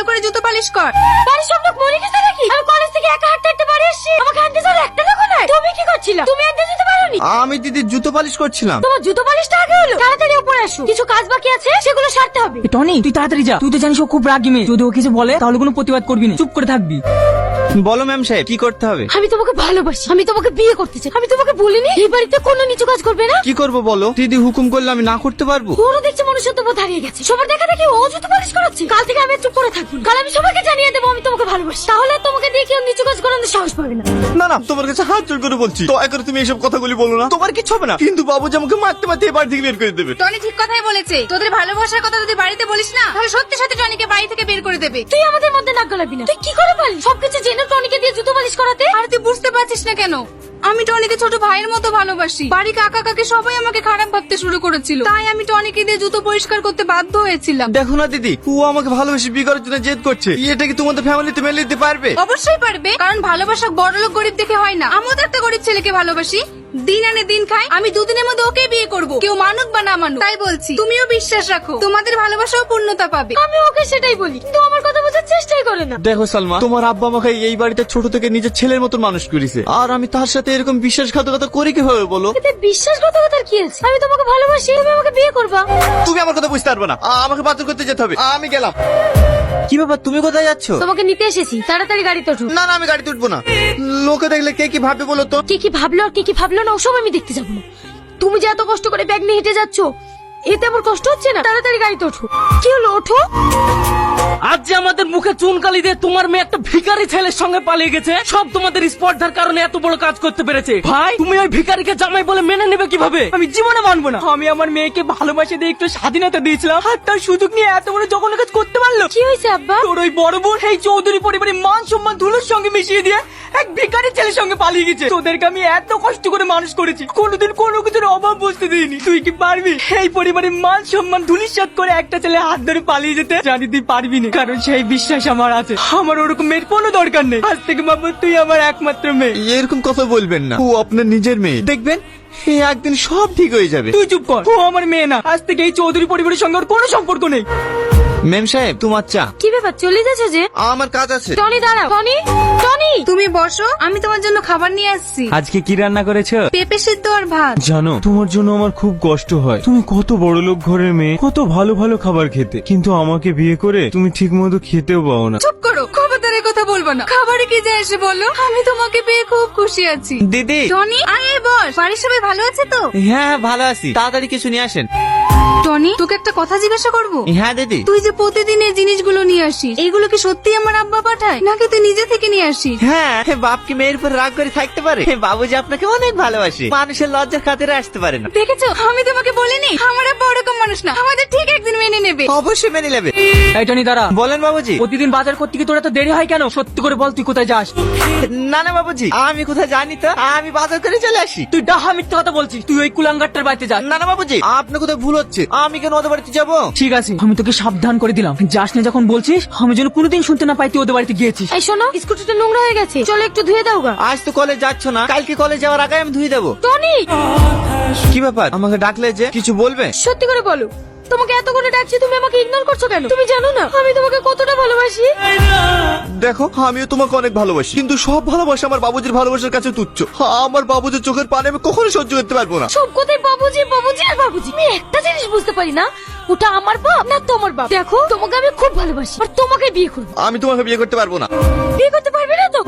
ভালো করে জুতো পালিশ কর। বাড়ির সব লোক মরে গেছে নাকি? আমি কলেজ থেকে একা হাঁটতে হাঁটতে বাড়ি আসছি, আমাকে হাঁটতে যাওয়ার একটা লোক নাই। তুমি কি করছিলা? তুমি আনতে যেতে পারোনি? আমি দিদির জুতো পালিশ করছিলাম। তোমার জুতো পালিশটা আগে হলো, তাড়াতাড়ি উপরে আসো, কিছু কাজ বাকি আছে সেগুলো সারতে হবে। টনি তুই তাড়াতাড়ি যা, তুই তো জানিস ও খুব রাগী মেয়ে, যদি ও কিছু বলে তাহলে কোনো প্রতিবাদ করবি না, চুপ করে থাকবি। বলো ম্যাম সাহেব কি করতে হবে? আমি তোমাকে ভালোবাসি, আমি তোমাকে বিয়ে করতে চাই। আমি তোমাকে বলিনি এই বাড়িতে কোনো নিচু কাজ করবে না? কি করব বলো? দিদি হুকুম করলে আমি না করতে পারবো? ওরও দেখছে মনুষ্যত্ববোধ হারিয়ে গেছে, সবার দেখা দেখি ও জুতো পালিশ করাচ্ছে। কাল থেকে আমি চুপ করে থাকবো, কাল আমি সবাইকে জানিয়ে দেবো আমি তোমাকে ভালোবাসি, তাহলে আর তোমাকে দিয়ে কেউ নিচু কাজ করানোর সাহস পাবে না। না না, তোমার কাছে হাত জোড় করে বলছি, দয়া করে তুমি এইসব কথাগুলি বলো না। তোমার কিছু হবে না, কিন্তু বাবুজি আমাকে মারতে মারতে এবার থেকে বের করে দেবে। টনি ঠিক কথাই বলেছে, তোদের ভালোবাসার কথা যদি বাড়িতে বলিস না তাহলে সত্যি সত্যি টনিকে বাড়ি থেকে বের করে দেবে। তুই আমাদের মধ্যে নাক গলাবি না। তুই কি করে পারলি সবকিছু জেনে টনিকে দিয়ে জুতো পালিশ করাতে? আর তুই বুঝতে পারছিস না কেন? আমি টনিকে ছোট ভাইয়ের মতো ভালোবাসি। বাড়ি কাকা কাকে সবাই আমাকে খারাপ ভাবতে শুরু করেছিল, তাই আমি টনিকে দিয়ে জুতো পরিষ্কার করতে বাধ্য হয়েছিলাম। দেখো না দিদি, ও আমাকে ভালোবেসে বিয়ে করার জন্য জেদ করছে। এটা কি তোমাদের ফ্যামিলিতে মেনে নিতে পারবে? অবশ্যই পারবে, কারণ ভালোবাসা বড়লোক গরিব দেখে হয় না। আমিও তো একটা গরিব ছেলেকে ভালোবাসি, দিন আনে দিন খাই। আমি দুদিনের মধ্যে ওকে বিয়ে করব, কেউ মানুক বা না মানুক। তাই বলছি তুমিও বিশ্বাস রাখো, তোমাদের ভালোবাসাও পূর্ণতা পাবে। আমি ওকে সেটাই বলি, কিন্তু আমার কথা বোঝার চেষ্টাই করে না। দেখো সালমা, তোমার আব্বা আমাকে এই বাড়িতে ছোট থেকে নিজের ছেলের মতো মানুষ করেছে, আর আমি তার সাথে এরকম বিশ্বাসঘাতকতা করি কিভাবে বলো? এতে বিশ্বাসঘাতকতার কি আছে? আমি তোমাকে ভালোবাসি, তুমি আমাকে বিয়ে করবা। তুমি আমার কথা বুঝতে পারবে না, আমাকে বাতিল করতে যেতে হবে। আমি গেলাম। কি ব্যাপার, তুমি কোথায় যাচ্ছ? তোমাকে নিতে এসেছি, তাড়াতাড়ি গাড়িতে ওঠো। না না, আমি গাড়িতে উঠবো না। লোকে দেখলে কে কি ভাববে বলো তো? কে কি ভাবলো আর কে কি ভাবলো না ওসব আমি দেখতে যাবো না। তুমি যে এত কষ্ট করে ব্যাগ নিয়ে হেঁটে যাচ্ছ, এতে আমার কষ্ট হচ্ছে না? তাড়াতাড়ি গাড়িতে ওঠো। কি হলো, ওঠো। আজ যে আমাদের মুখে চুনকালি দিয়ে তোমার মেয়ে একটা ভিখারি ছেলের সঙ্গে পালিয়ে গেছে, সব তোমাদের স্পর্ধার কারণে এত বড় কাজ করতে পেরেছে। ভাই তুমি ওই ভিখারিকে জামাই বলে মেনে নেবে কিভাবে? আমি জীবনে মানবো না। আমি আমার মেয়েকে ভালোবাসে দিয়ে একটু স্বাধীনতা দিয়েছিলাম, আর তার সুযোগ নিয়ে এত বড় জঘন্য কাজ করতে পারলো। কি হয়েছে আব্বা? তোর ওই বড় বোন এই চৌধুরী পরিবারের মান সম্মান ধুলোর সঙ্গে মিশিয়ে দিয়ে এক ভিখারি ছেলের সঙ্গে পালিয়ে গেছে। তোদেরকে আমি এত কষ্ট করে মানুষ করেছি, কোনোদিন কোনো কিছুর অভাব বুঝতে দিইনি। তুই কি পারবি এই পরিবারের মান সম্মান ধুলিসাৎ করে একটা ছেলে হাত ধরে পালিয়ে যেতে? জানি তুই পারবি না, কারণ সেই বিশ্বাস আমার আছে। আমার ওরকম মেয়ের কোনো দরকার নেই। আজ থেকে বাবু তুই আমার একমাত্র মেয়ে। এরকম কথা বলবেন না, ও আপনার নিজের মেয়ে। দেখবেন একদিন সব ঠিক হয়ে যাবে। তুই চুপ কর, ও আমার মেয়ে না। আজ থেকে এই চৌধুরী পরিবারের সঙ্গে ওর কোনো সম্পর্ক নেই। ম্যাম সাহেব, তোমার চা। কি ব্যাপার, চলে যাচ্ছে যে? আমার কাজ আছে। টনি দাঁড়াও। টনি, টনি তুমি বসো, আমি তোমার জন্য খাবার নিয়ে আসছি। আজকে কি রান্না করেছো? পেঁপে সিদ্ধ আর ভাত। জানো তোমার জন্য আমার খুব কষ্ট হয়। তুমি কত বড় লোক ঘরের মেয়ে, কত ভালো ভালো খাবার খেতে, কিন্তু আমাকে বিয়ে করে তুমি ঠিক মতো খেতেও পাও না। চুপ করো, খবরদারের কথা বলবো না। খাবারে কি যায় এসে বলো, আমি তোমাকে পেয়ে খুব খুশি আছি। দিদি। টনি আয় বস, বাড়ির সবাই ভালো আছে তো? হ্যাঁ ভালো আছি, তাড়াতাড়ি কিছু নিয়ে আসেন। টনি তোকে একটা কথা জিজ্ঞাসা করবো। হ্যাঁ দিদি। তুই যে প্রতিদিন এই জিনিসগুলো নিয়ে আসিস, এইগুলো কি সত্যি আমার আব্বা পাঠায় নাকি তুই নিজে থেকে নিয়ে আসিস? হ্যাঁ, বাপ কি মেয়ের উপর রাগ করে থাকতে পারে? বাবুজি আপনাকে অনেক ভালোবাসে, মানুষের লজ্জার খাতিরে আসতে পারে না। দেখেছো, আমি তোমাকে বলিনি আমার আব্বা ওরকম মানুষ না, আমাদের ঠিক একদিন মেনে নেবে। অবশ্যই মেনে নেবে। এই টনি দাঁড়া। বলেন বাবুজি। প্রতিদিন বাজার করতে কি তোর এত দেরি হয় কেন? সত্যি করে বল, তুই কোথায় যাস? না না বাবুজি, আমি কোথায় জানি তো, আমি বাজার করে চলে আসি। তুই ডাহা মিথ্যা কথা বলছিস। তুই ওই কুলাঙ্গারটার বাড়িতে যাস। না না বাবুজি, আপনার কোথায় ভুল হচ্ছে। আমি কেন ওদের বাড়িতে যাবো? ঠিক আছে, আমি তোকে সাবধান করে দিলাম, যাস না যখন বলছিস। আমি যেন কোনোদিন শুনতে না পাই তুই ওদের বাড়িতে গিয়েছিস। এই শোনো, স্কুটিটা নোংরা হয়ে গেছে, চলো একটু ধুয়ে দাও গা। আজ তো কলেজ যাচ্ছ না, কালকে কলেজ যাওয়ার আগে আমি ধুয়ে দেবো। টনি, কি ব্যাপার, আমাকে ডাকলে যে? কিছু বলবে? সত্যি করে বলো, তোমাকে এত করে ডাকছি, তুমি আমাকে ইগনোর করছো কেন? তুমি জানো না আমি তোমাকে কতটা ভালোবাসি? দেখো, আমিও তোমাকে অনেক ভালোবাসি, কিন্তু সব ভালোবাসা আমার বাবুজির ভালোবাসার কাছে তুচ্ছ। আমার বাবুজির চোখের পানি আমি কখনো সহ্য করতে পারবো না। সব কথাই বাবুজি বাবুজি আর বাবুজি। আমি একটা জিনিস বুঝতে পারি না, ওটা আমার বাপ না তোমার বাপ। দেখো, তোমাকে আমি খুব ভালোবাসি আর তোমাকে বিয়ে করবো। আমি তোমাকে বিয়ে করতে পারবো না। বিয়ে করতে পারবে না তো?